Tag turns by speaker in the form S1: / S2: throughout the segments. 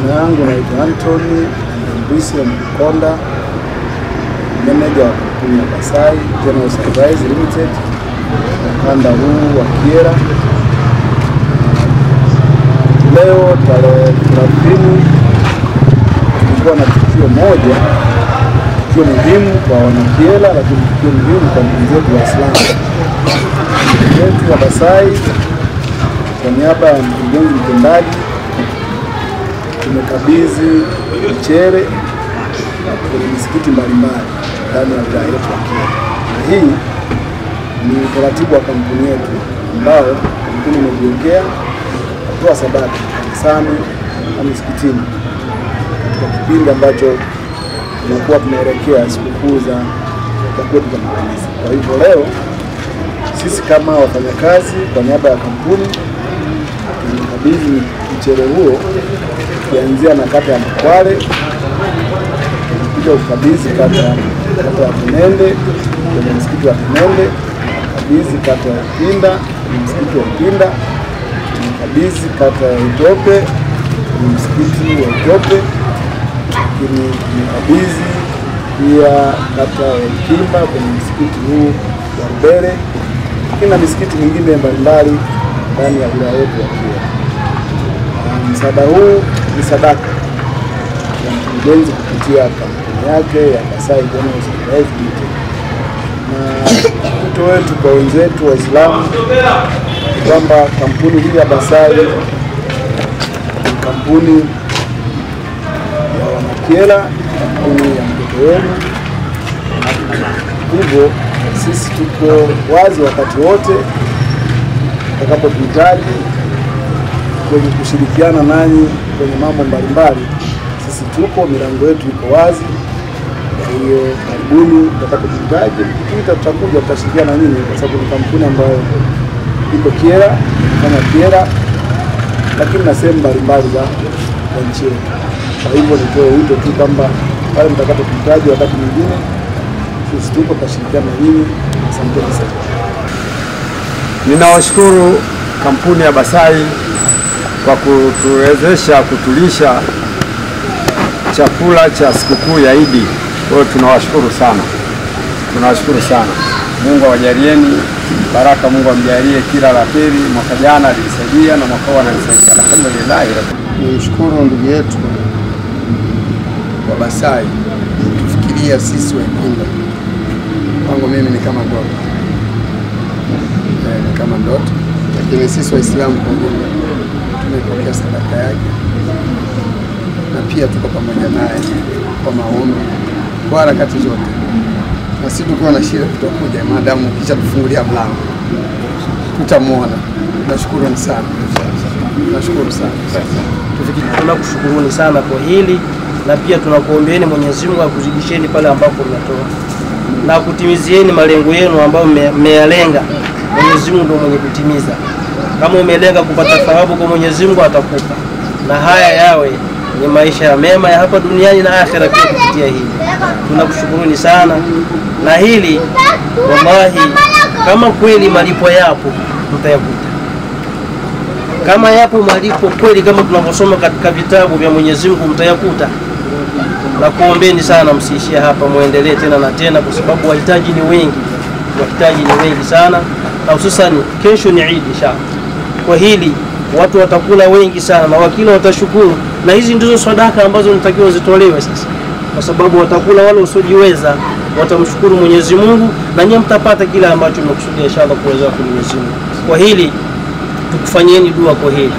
S1: Jina langu naitwa Anthony Mbisi Mkonda, meneja wa kampuni ya Basai General Supplies Limited ukanda huu wa Kyela. Leo tarehe 30 tulikuwa na tukio moja, tukio muhimu kwa wanakyela, lakini tukio muhimu kwa ndugu zetu Waislamu. Ndugu zetu wa Basai kwa niaba ya mkurugenzi mtendaji tumekabidhi mchele kwenye misikiti mbalimbali ndani ya wilaya yetu ya Kyela. Na hii ni utaratibu wa kampuni yetu ambao kampuni imejiwekea kutoa sadaka kanisani na misikitini katika kipindi ambacho tunakuwa tunaelekea sikukuu za kwetu za makanisa. Kwa hivyo leo sisi kama wafanyakazi kwa niaba ya kampuni tumekabidhi mchele huo kuanzia na kata ya Mkwale, kuja ukabidhi kata ya Kinende kwenye msikiti wa Kinende, kabidhi kata ya Pinda kwenye msikiti wa Pinda, kabidhi kata ya Itope kwenye msikiti wa Itope, lakini kabidhi pia kata ya Kimba kwenye msikiti huu wa Rubere, na misikiti mingine mbalimbali ndani ya wilaya yetu ya Kyela. Msaada huu ni sadaka ya mkurugenzi kupitia kampuni yake ya Basai General Supplies Limited. Na wito wetu kwa wenzetu Waislamu kwamba kampuni hii ya Basai ni kampuni ya wanakyela, kampuni ya mtoto wenu. Hivyo sisi tuko wazi wakati wote tutakapohitaji kwenye kushirikiana nanyi kwenye mambo mbalimbali. Sisi tuko, milango yetu iko wazi. Kwa hiyo karibuni tutakapohitaji, tutakuja tutashirikiana na nyinyi, kwa sababu ni kampuni ambayo iko Kyela, kama Kyela, lakini na sehemu mbalimbali za nchi yetu. Kwa hivyo nitoe wito tu kwamba pale mtakapohitaji wakati mwingine sisi tuko tutashirikiana na nyinyi. Asanteni sana.
S2: Ninawashukuru kampuni ya Basai kwa kutuwezesha kutulisha chakula cha sikukuu ya Idi. Kwa hiyo tunawashukuru sana. Tunawashukuru sana. Mungu awajalieni baraka, Mungu amjalie kila la heri. Mwaka jana alisaidia na mwaka huu ananisaidia. Alhamdulillah.
S3: Nimshukuru ndugu yetu wa Basai kufikiria sisi Waislamu. Kwangu mimi ni kama ndoto. Ni kama ndoto. Lakini sisi Waislamu kwa ujumla tumepokea sadaka yake, na pia tuko pamoja naye kwa maombi, kwa harakati zote. Na sisi tukiwa na shida tutakuja, maadamu kisha tufungulia mlango tutamuona. Nashukuru sana. Nashukuru sana.
S4: Tunakushukuruni sana kwa hili, na pia tunakuombeeni Mwenyezi Mungu akuzidisheni pale ambapo mnatoa na kutimizieni malengo yenu ambayo mmeyalenga. Mwenyezi Mungu ndiye mwenye kutimiza. Kama umelenga kupata thawabu kwa Mwenyezi Mungu atakupa, na haya yawe ni maisha ya mema ya hapa duniani na akhera pia kupitia hili. Tunakushukuruni sana, na hili wallahi kama kweli malipo yapo mtayakuta. Kama yapo malipo kweli kama tunavyosoma katika vitabu vya Mwenyezi Mungu mtayakuta. Na kuombeni sana msiishie hapa, muendelee tena na tena, kwa sababu wahitaji ni wengi. Wahitaji ni wengi sana, na hususan kesho ni Eid inshallah. Kwa hili watu watakula wengi sana, na wakila watashukuru, na hizi ndizo sadaka ambazo nitakiwa zitolewe sasa, kwa sababu watakula wale usiojiweza, watamshukuru Mwenyezi Mungu, na nyinyi mtapata kila ambacho mmekusudia inshallah kuweza kwa Mwenyezi Mungu. Kwa hili tukufanyeni dua kwa hili.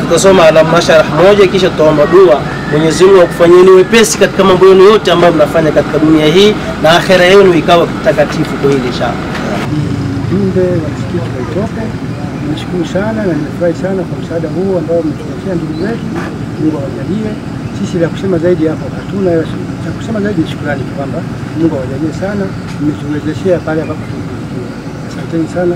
S4: Tutasoma al-masharah moja, kisha tutaomba dua Mwenyezi Mungu akufanyeni wepesi katika mambo yenu yote ambayo mnafanya katika dunia hii, na akhera yenu ikawa takatifu kwa hili inshallah.
S5: Jumbe wa msikiti wa Itope, nashukuru sana na nimefurahi sana kwa msaada huu ambao mmetuletea ndugu zetu. Mungu awajalie. Sisi la kusema zaidi hapo hatuna, cha kusema zaidi ni shukrani kwamba Mungu awajalie sana, mmetuwezeshea pale ambapo tulifikia. Asanteni sana.